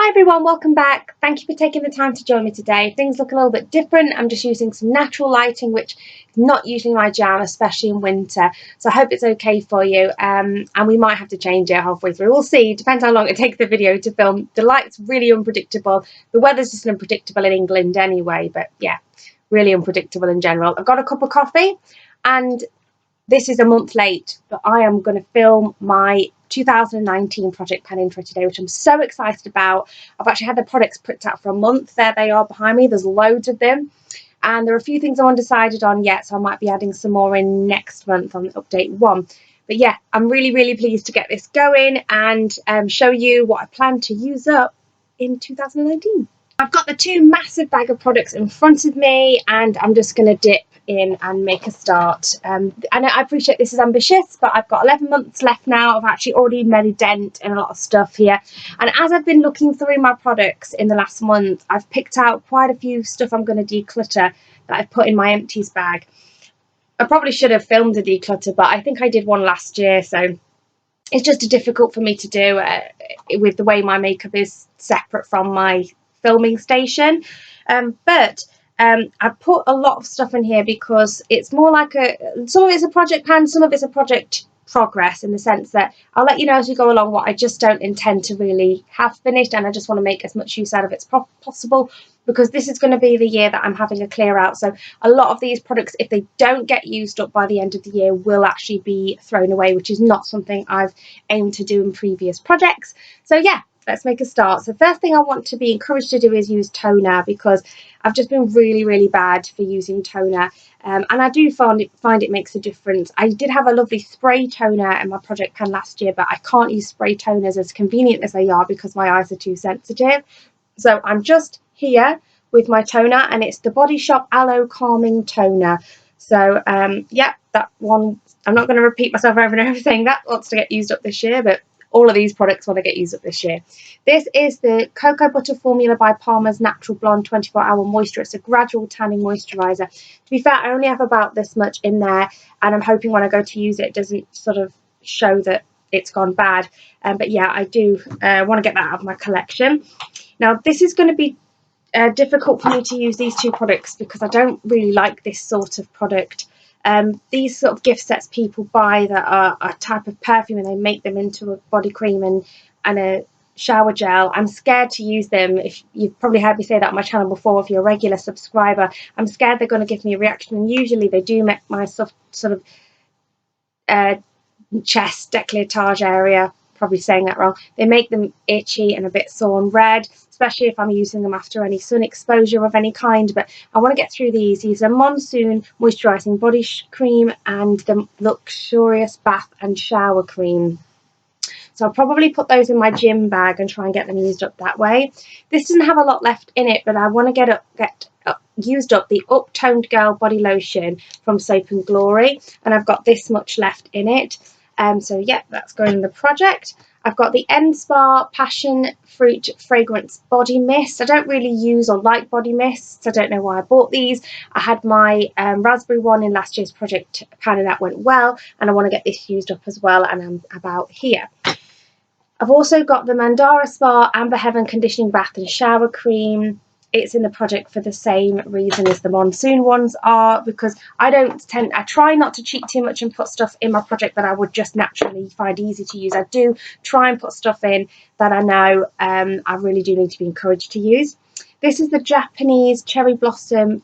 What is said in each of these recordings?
Hi everyone, welcome back. Thank you for taking the time to join me today. Things look a little bit different. I'm just using some natural lighting, which is not usually my jam, especially in winter. So I hope it's okay for you. And we might have to change it halfway through. We'll see. Depends how long it takes the video to film. The light's really unpredictable. The weather's just unpredictable in England anyway. But yeah, really unpredictable in general. I've got a cup of coffee and this is a month late, but I am going to film my 2019 project pan intro today, which I'm so excited about. I've actually had the products put out for a month. There they are behind me. There's loads of them. And there are a few things I'm undecided on yet, so I might be adding some more in next month on update 1. But yeah, I'm really pleased to get this going and show you what I plan to use up in 2019. I've got the 2 massive bag of products in front of me and I'm just going to dip in and make a start. And I appreciate this is ambitious, but I've got 11 months left now. I've actually already made a dent in a lot of stuff here. And as I've been looking through my products in the last month, I've picked out quite a few stuff I'm going to declutter that I've put in my empties bag. I probably should have filmed a declutter, but I think I did one last year, so it's just difficult for me to do with the way my makeup is separate from my filming station. But I put a lot of stuff in here because it's more like some of it's a project pan, some of it's a project progress, in the sense that I'll let you know as we go along what I just don't intend to really have finished, and I just want to make as much use out of it as possible, because this is going to be the year that I'm having a clear out. So a lot of these products, if they don't get used up by the end of the year, will actually be thrown away, which is not something I've aimed to do in previous projects. So yeah, let's make a start. So first thing I want to be encouraged to do is use toner, because I've just been really bad for using toner, and I do find it makes a difference. I did have a lovely spray toner in my project pan last year, but I can't use spray toners as convenient as they are because my eyes are too sensitive. So I'm just here with my toner, and it's the Body Shop Aloe Calming Toner. So yeah, that one, I'm not going to repeat myself over and over saying that wants to get used up this year, but all of these products want to get used up this year. This is the Cocoa Butter Formula by Palmer's Natural Blonde 24-hour moisture. It's a gradual tanning moisturiser. To be fair, I only have about this much in there, and I'm hoping when I go to use it, it doesn't sort of show that it's gone bad. But yeah, I do want to get that out of my collection. Now, this is going to be difficult for me to use these 2 products because I don't really like this sort of product. These sort of gift sets people buy that are a type of perfume, and they make them into a body cream and a shower gel. I'm scared to use them. If you've probably heard me say that on my channel before, if you're a regular subscriber, I'm scared they're going to give me a reaction, and usually they do make my sort of chest décolletage area, probably saying that wrong, they make them itchy and a bit sore and red, especially if I'm using them after any sun exposure of any kind. But I want to get through these. These are Monsoon Moisturising Body Cream and the Luxurious Bath and Shower Cream. So I'll probably put those in my gym bag and try and get them used up that way. This doesn't have a lot left in it, but I want to get used up the Uptoned Girl Body Lotion from Soap and Glory, and I've got this much left in it. So yeah, that's going in the project. I've got the End Spa Passion Fruit Fragrance Body Mist. I don't really use or like body mists. I don't know why I bought these. I had my raspberry one in last year's project pan, and that went well, and I want to get this used up as well, and I'm about here. I've also got the Mandara Spa Amber Heaven Conditioning Bath and Shower Cream. It's in the project for the same reason as the Monsoon ones are, because I try not to cheat too much and put stuff in my project that I would just naturally find easy to use. I do try and put stuff in that I know I really do need to be encouraged to use. This is the Japanese Cherry Blossom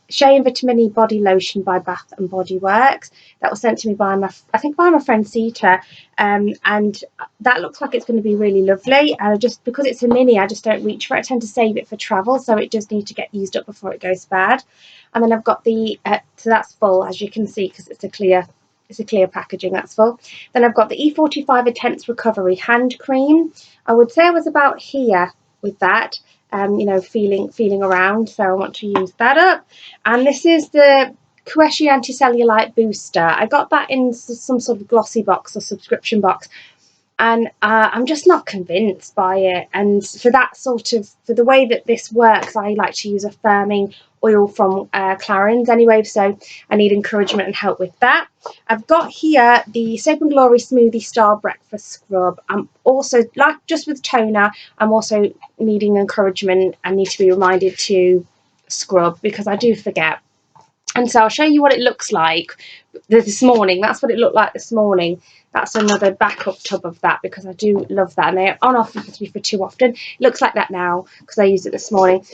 Shea and Vitamin E Body Lotion by Bath and Body Works. That was sent to me by my friend Sita, and that looks like it's going to be really lovely. And because it's a mini, I just don't reach for it. I tend to save it for travel, so it does need to get used up before it goes bad. And then I've got the so that's full, as you can see, because it's a clear packaging. That's full. Then I've got the E45 Intense Recovery Hand Cream. I would say I was about here with that. You know, feeling around, so I want to use that up. And this is the Kueshi Anti-Cellulite Booster. I got that in some sort of glossy box or subscription box, and I'm just not convinced by it. And for the way that this works, I like to use a firming oil from Clarins anyway, so I need encouragement and help with that. I've got here the Soap and Glory Smoothie Star Breakfast Scrub. I'm also, like just with toner, I'm also needing encouragement and need to be reminded to scrub because I do forget. And so I'll show you what it looks like this morning. That's what it looked like this morning. That's another backup tub of that because I do love that. And they're on offer for too often. It looks like that now because I used it this morning.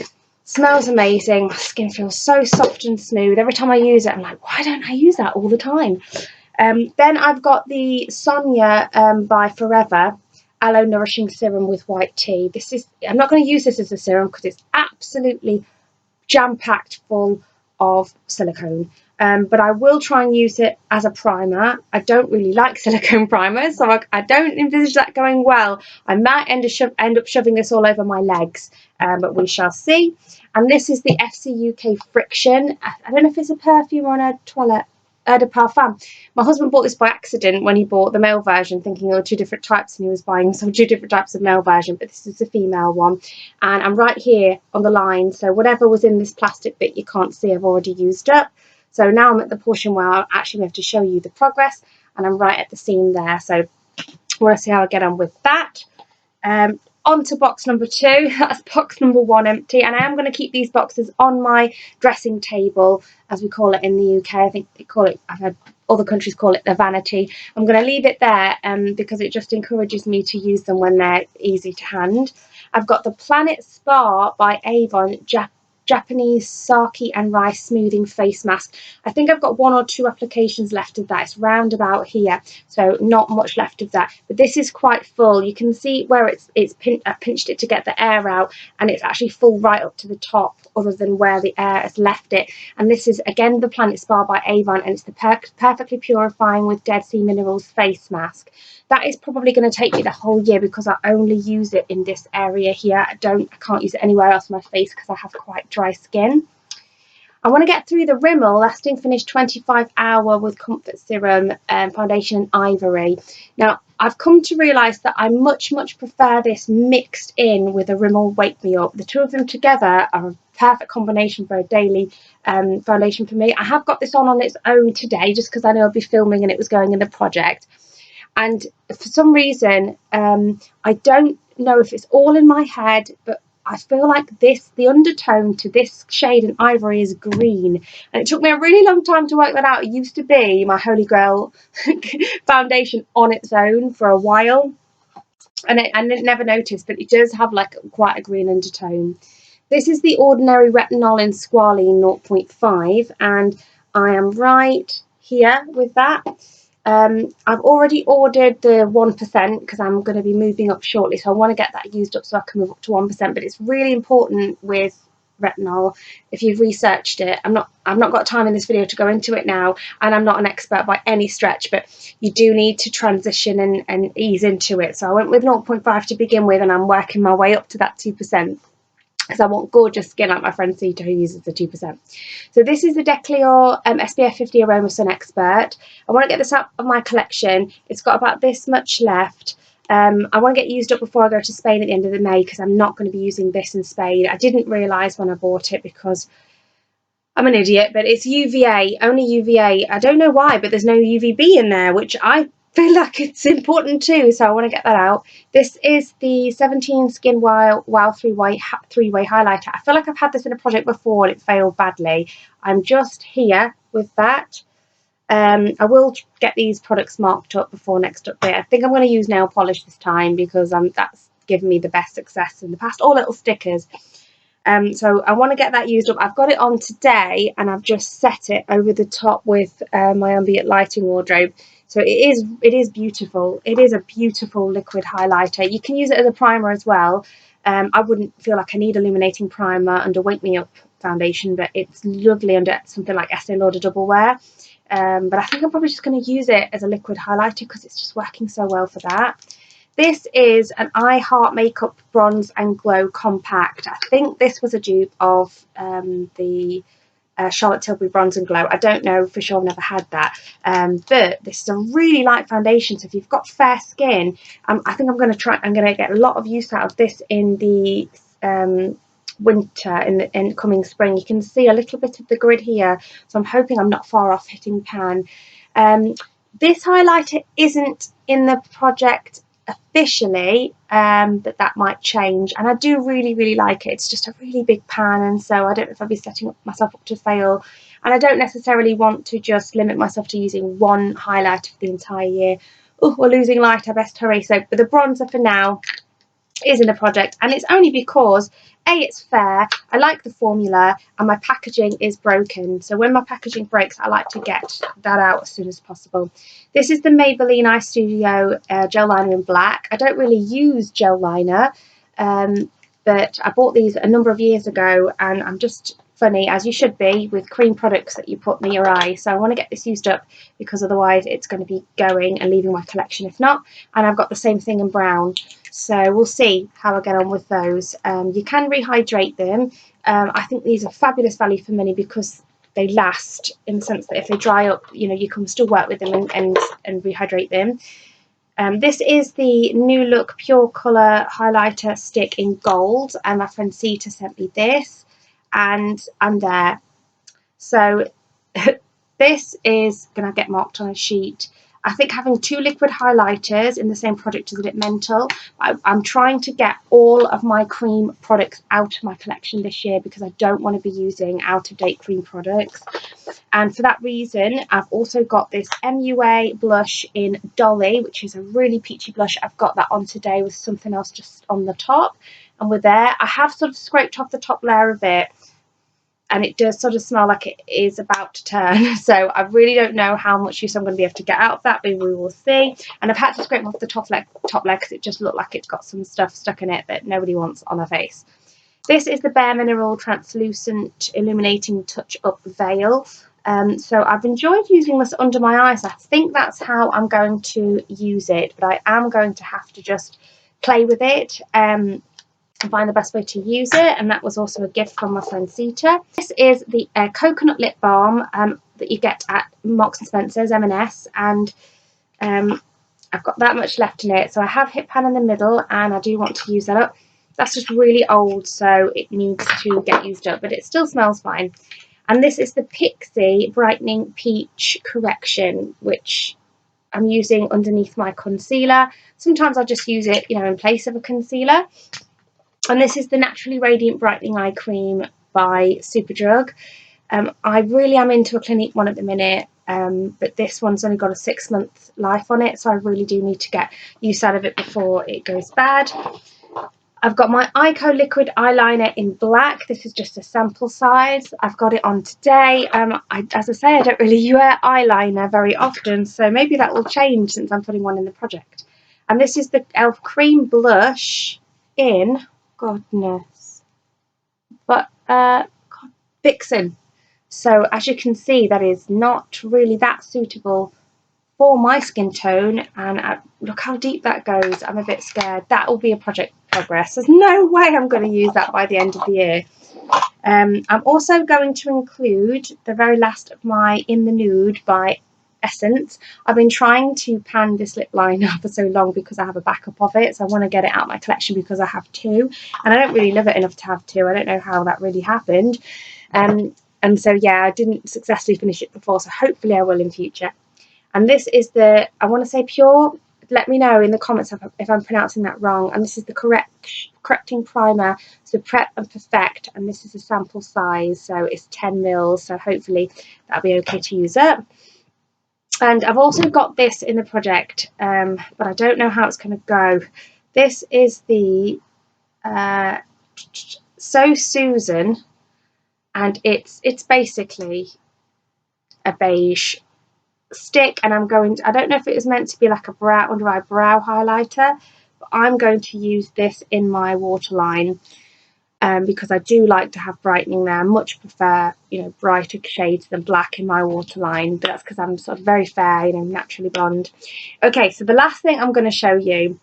Smells amazing. My skin feels so soft and smooth. Every time I use it, I'm like, why don't I use that all the time? Then I've got the Sonia by Forever Aloe Nourishing Serum with white tea. This is, I'm not going to use this as a serum because it's absolutely jam-packed full of silicone, but I will try and use it as a primer. I don't really like silicone primers, so I don't envisage that going well. I might end up shoving this all over my legs, but we shall see. And this is the FC UK Friction. I don't know if it's a perfume or a toilette eau de parfum. My husband bought this by accident when he bought the male version, thinking there were two different types, and he was buying two different types of male version, but this is the female one. And I'm right here on the line, so whatever was in this plastic bit you can't see, I've already used up. So now I'm at the portion where I'll actually have to show you the progress, and I'm right at the seam there, so we'll see how I get on with that. On to box number 2. That's box number 1 empty, and I am going to keep these boxes on my dressing table, as we call it in the UK. I think they call it, I've heard other countries call it the vanity. I'm going to leave it there because it just encourages me to use them when they're easy to hand. I've got the Planet Spa by Avon Japanese Sake and Rice Smoothing Face Mask. I think I've got 1 or 2 applications left of that. It's round about here, so not much left of that. But this is quite full. You can see where I pinched it to get the air out, and it's actually full right up to the top, other than where the air has left it. And this is again the Planet Spa by Avon, and it's the Perfectly Purifying with Dead Sea Minerals face mask. That is probably going to take me the whole year because I only use it in this area here. I can't use it anywhere else on my face because I have quite dry skin. I want to get through the Rimmel Lasting Finish 25 Hour with Comfort Serum Foundation in Ivory. Now, I've come to realise that I much prefer this mixed in with a Rimmel Wake Me Up. The two of them together are a perfect combination for a daily foundation for me. I have got this on its own today just because I know I'll be filming and it was going in the project. And for some reason, I don't know if it's all in my head, but I feel like the undertone to this shade in Ivory is green. And it took me a really long time to work that out. It used to be my Holy Grail foundation on its own for a while. And I never noticed, but it does have like quite a green undertone. This is the Ordinary Retinal in Squalane 0.5. And I am right here with that. I've already ordered the 1% because I'm going to be moving up shortly, so I want to get that used up so I can move up to 1%. But it's really important with retinol. If you've researched it, I've not got time in this video to go into it now, and I'm not an expert by any stretch, but you do need to transition and ease into it. So I went with 0.5 to begin with, and I'm working my way up to that 2%. Because I want gorgeous skin like my friend Sita, who uses the 2%. So this is the Decleor SPF 50 Aroma Sun Expert. I want to get this out of my collection. It's got about this much left. I want to get used up before I go to Spain at the end of the May because I'm not going to be using this in Spain. I didn't realise when I bought it because I'm an idiot, but it's UVA, only UVA. I don't know why, but there's no UVB in there, which I feel like it's important too, so I want to get that out. This is the 17 Skin Wow three-way highlighter. I feel like I've had this in a project before and it failed badly. I'm just here with that. I will get these products marked up before next update. I think I'm going to use nail polish this time because that's given me the best success in the past, or little stickers. So I want to get that used up. I've got it on today and I've just set it over the top with my ambient lighting wardrobe. So it is beautiful. It is a beautiful liquid highlighter. You can use it as a primer as well. I wouldn't feel like I need illuminating primer under Wake Me Up foundation, but it's lovely under something like Estee Lauder Double Wear. But I think I'm probably just going to use it as a liquid highlighter because it's just working so well for that. This is an I Heart Makeup Bronze and Glow Compact. I think this was a dupe of the Charlotte Tilbury Bronze and Glow. I don't know for sure, I've never had that. But this is a really light foundation, so if you've got fair skin, I think I'm going to get a lot of use out of this in the winter in coming spring. You can see a little bit of the grid here, so I'm hoping I'm not far off hitting pan. This highlighter isn't in the project officially, but that might change, and I do really like it. It's just a really big pan, and so I don't know if I'll be setting myself up to fail, and I don't necessarily want to just limit myself to using one highlighter for the entire year. Oh, we're losing light, I best hurry. So but the bronzer for now is in the project, and it's only because it's fair, I like the formula, and my packaging is broken, so when my packaging breaks I like to get that out as soon as possible. This is the Maybelline eyestudio gel liner in black. I don't really use gel liner, but I bought these a number of years ago, and I'm just funny, as you should be, with cream products that you put in your eye. So I want to get this used up, because otherwise it's going to be going and leaving my collection if not. And I've got the same thing in brown, so we'll see how I get on with those. You can rehydrate them. I think these are fabulous value for money because they last, in the sense that if they dry up, you know, you can still work with them and rehydrate them. This is the New Look Pure Colour highlighter stick in gold, and my friend Sita sent me this, and I'm there. So this is going to get marked on a sheet. I think having two liquid highlighters in the same product is a bit mental. I'm trying to get all of my cream products out of my collection this year, because I don't want to be using out-of-date cream products. And for that reason, I've also got this MUA blush in Dolly, which is a really peachy blush. I've got that on today with something else just on the top, and we're there. I have sort of scraped off the top layer of it, and it does sort of smell like it is about to turn. So I really don't know how much use I'm going to be able to get out of that, but we will see. And I've had to scrape off the top layer because it just looked like it's got some stuff stuck in it that nobody wants on their face. This is the bareMinerals Translucent Illuminating Touch Up Veil. So I've enjoyed using this under my eyes. I think that's how I'm going to use it, but I am going to have to just play with it and find the best way to use it. And that was also a gift from my friend Sita. This is the coconut lip balm that you get at Marks and Spencer's, M&S, and I've got that much left in it, so I have hit pan in the middle, and I do want to use that up. That's just really old, so it needs to get used up, but it still smells fine. And this is the Pixi Brightening Peach Correction, which I'm using underneath my concealer. Sometimes I'll just use it, you know, in place of a concealer. And this is the Naturally Radiant Brightening Eye Cream by Superdrug. I really am into a Clinique one at the minute, but this one's only got a 6-month life on it, so I really do need to get use out of it before it goes bad. I've got my Ico Liquid Eyeliner in black. This is just a sample size. I've got it on today. As I say, I don't really wear eyeliner very often, so maybe that will change since I'm putting one in the project. And this is the e.l.f. Cream Blush in, goodness, but Vixon. So as you can see, that is not really that suitable for my skin tone, and look how deep that goes. I'm a bit scared. That will be a project progress. There's no way I'm going to use that by the end of the year. I'm also going to include the very last of my In the Nude by Essence. I've been trying to pan this lip liner for so long because I have a backup of it, so I want to get it out of my collection because I have two, and I don't really love it enough to have two. I don't know how that really happened, and so yeah, I didn't successfully finish it before, so hopefully I will in future. And this is the, I want to say Pure, let me know in the comments if I'm pronouncing that wrong. And this is the correcting primer, so Prep and Perfect, and this is a sample size, so it's 10 mils, so hopefully that'll be okay to use up. And I've also got this in the project, but I don't know how it's going to go. This is the So Susan, and it's basically a beige stick, and I'm going to, I don't know if it was meant to be like a brow under eye brow highlighter, but I'm going to use this in my waterline because I do like to have brightening there. I much prefer, you know, brighter shades than black in my waterline, but that's because I'm sort of very fair, you know, naturally blonde. Okay, so the last thing I'm going to show you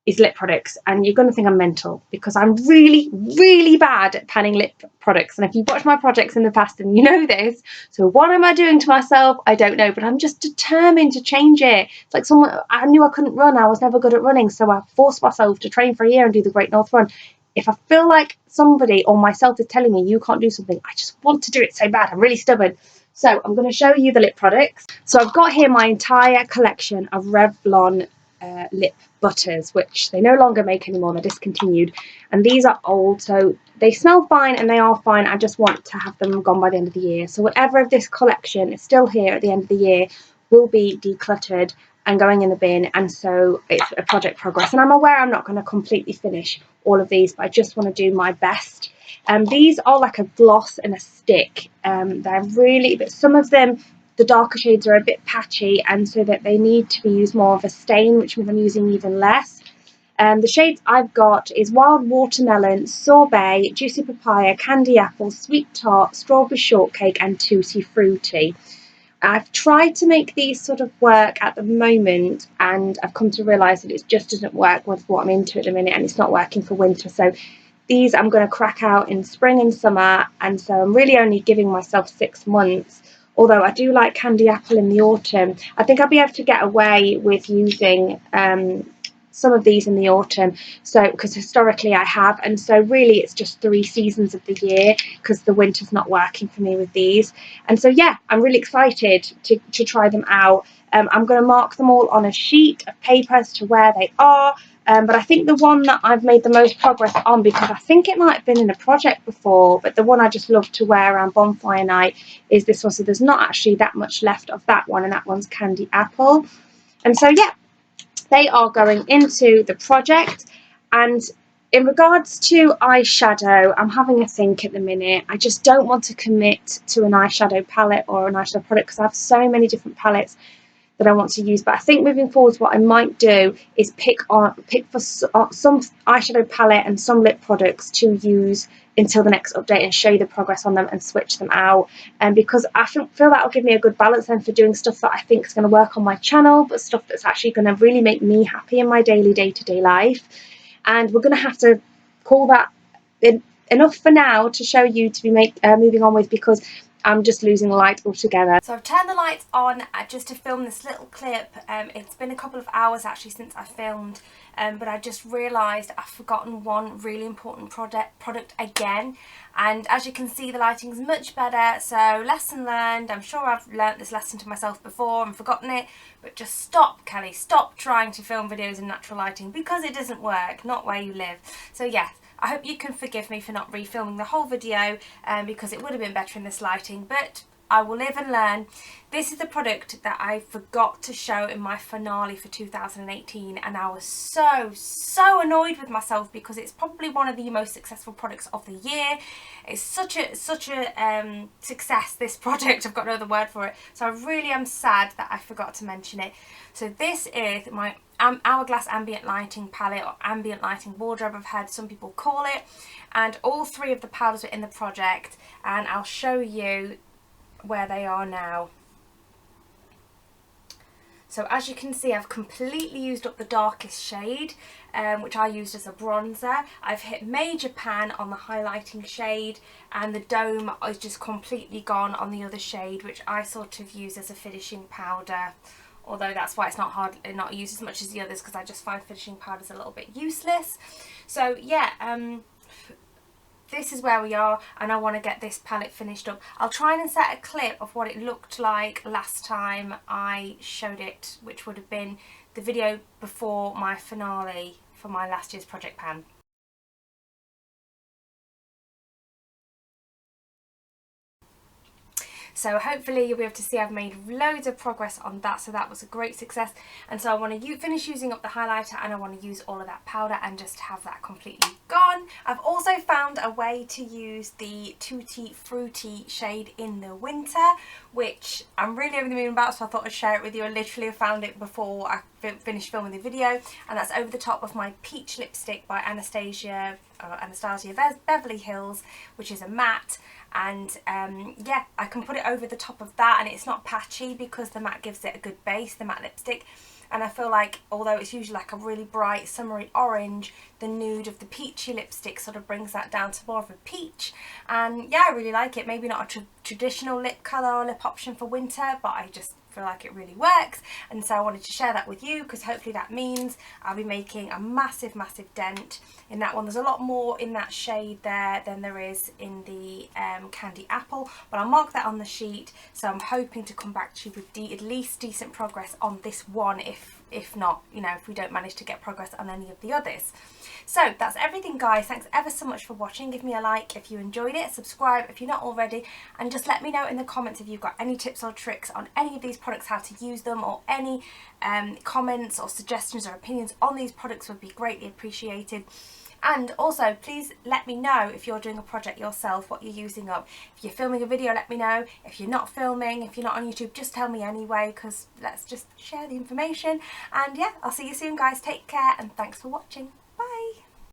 is lip products, and you're going to think I'm mental because I'm really bad at panning lip products, and if you've watched my projects in the past then you know this. So what am I doing to myself? I don't know, but I'm just determined to change it. It's like someone, I knew I couldn't run, I was never good at running, so I forced myself to train for a year and do the Great North Run. if I feel like somebody or myself is telling me you can't do something, I just want to do it so bad. I'm really stubborn. So I'm going to show you the lip products. So I've got here my entire collection of Revlon lip butters, which they no longer make anymore, they're discontinued, and these are old, so they smell fine and they are fine. I just want to have them gone by the end of the year. So whatever of this collection is still here at the end of the year will be decluttered and going in the bin, and so it's a project progress, and I'm aware I'm not going to completely finish all of these, but I just want to do my best. These are like a gloss and a stick. They're really, but some of them, the darker shades are a bit patchy, and so that they need to be used more of a stain, which means I'm using even less. The shades I've got is Wild Watermelon, Sorbet, Juicy Papaya, Candy Apple, Sweet Tart, Strawberry Shortcake and Tutti Frutti. I've tried to make these sort of work at the moment, and I've come to realise that it just doesn't work with what I'm into at the minute, and it's not working for winter. So these I'm going to crack out in spring and summer, and so I'm really only giving myself 6 months. Although I do like Candy Apple in the autumn. I think I'll be able to get away with using some of these in the autumn, so because historically I have, and so really it's just 3 seasons of the year because the winter's not working for me with these. And so yeah, I'm really excited to try them out. I'm going to mark them all on a sheet of paper as to where they are, but I think the one that I've made the most progress on, because I think it might have been in a project before, but the one I just love to wear around bonfire night is this one. So there's not actually that much left of that one, and that one's Candy Apple. And so yeah, they are going into the project. And in regards to eyeshadow, I'm having a think at the minute. I just don't want to commit to an eyeshadow palette or an eyeshadow product because I have so many different palettes that I want to use. But I think moving forwards, what I might do is pick for some eyeshadow palette and some lip products to use until the next update and show you the progress on them and switch them out. And because I feel that will give me a good balance then for doing stuff that I think is going to work on my channel, but stuff that's actually going to really make me happy in my daily day-to-day life. And we're going to have to call that enough for now to show you to be moving on with, because I'm just losing the light altogether. So I've turned the lights on just to film this little clip. It's been a couple of hours actually since I filmed, but I just realised I've forgotten one really important product again. And as you can see, the lighting's much better, so lesson learned. I'm sure I've learnt this lesson to myself before and forgotten it, but just stop, Kelly, stop trying to film videos in natural lighting because it doesn't work, not where you live. So yes, I hope you can forgive me for not refilming the whole video because it would have been better in this lighting, but I will live and learn. This is the product that I forgot to show in my finale for 2018, and I was so annoyed with myself because it's probably one of the most successful products of the year. It's such a success, this product. I've got no other word for it. So I really am sad that I forgot to mention it. So this is my Hourglass ambient lighting palette, or ambient lighting wardrobe, I've heard some people call it, and all 3 of the powders are in the project, and I'll show you where they are now. So as you can see, I've completely used up the darkest shade, which I used as a bronzer. I've hit Major Pan on the highlighting shade, and the Dome is just completely gone on the other shade, which I sort of use as a finishing powder. Although that's why it's not used as much as the others, because I just find finishing powders a little bit useless. So yeah, this is where we are, and I want to get this palette finished up. I'll try and insert a clip of what it looked like last time I showed it, which would have been the video before my finale for my last year's Project Pan. So hopefully you'll be able to see I've made loads of progress on that, so that was a great success. And so I want to finish using up the highlighter, and I want to use all of that powder and just have that completely gone. I've also found a way to use the Tutti Frutti shade in the winter, which I'm really over the moon about, so I thought I'd share it with you. I literally found it before I finished filming the video, and that's over the top of my peach lipstick by Anastasia Beverly Hills, which is a matte. And yeah, I can put it over the top of that, and it's not patchy because the matte gives it a good base, the matte lipstick. And I feel like, although it's usually like a really bright summery orange, the nude of the peachy lipstick sort of brings that down to more of a peach. And yeah, I really like it. Maybe not a traditional lip colour or lip option for winter, but I just feel like it really works, and so I wanted to share that with you because hopefully that means I'll be making a massive dent in that one. There's a lot more in that shade there than there is in the Candy Apple, but I'll mark that on the sheet, so I'm hoping to come back to you with at least decent progress on this one, if not, you know, if we don't manage to get progress on any of the others. So that's everything, guys. Thanks ever so much for watching. Give me a like if you enjoyed it, subscribe if you're not already, and just let me know in the comments if you've got any tips or tricks on any of these products, how to use them, or any comments or suggestions or opinions on these products would be greatly appreciated. And also, please let me know if you're doing a project yourself, what you're using up. If you're filming a video, let me know. If you're not filming, if you're not on YouTube, just tell me anyway, because let's just share the information. And yeah, I'll see you soon, guys. Take care, and thanks for watching.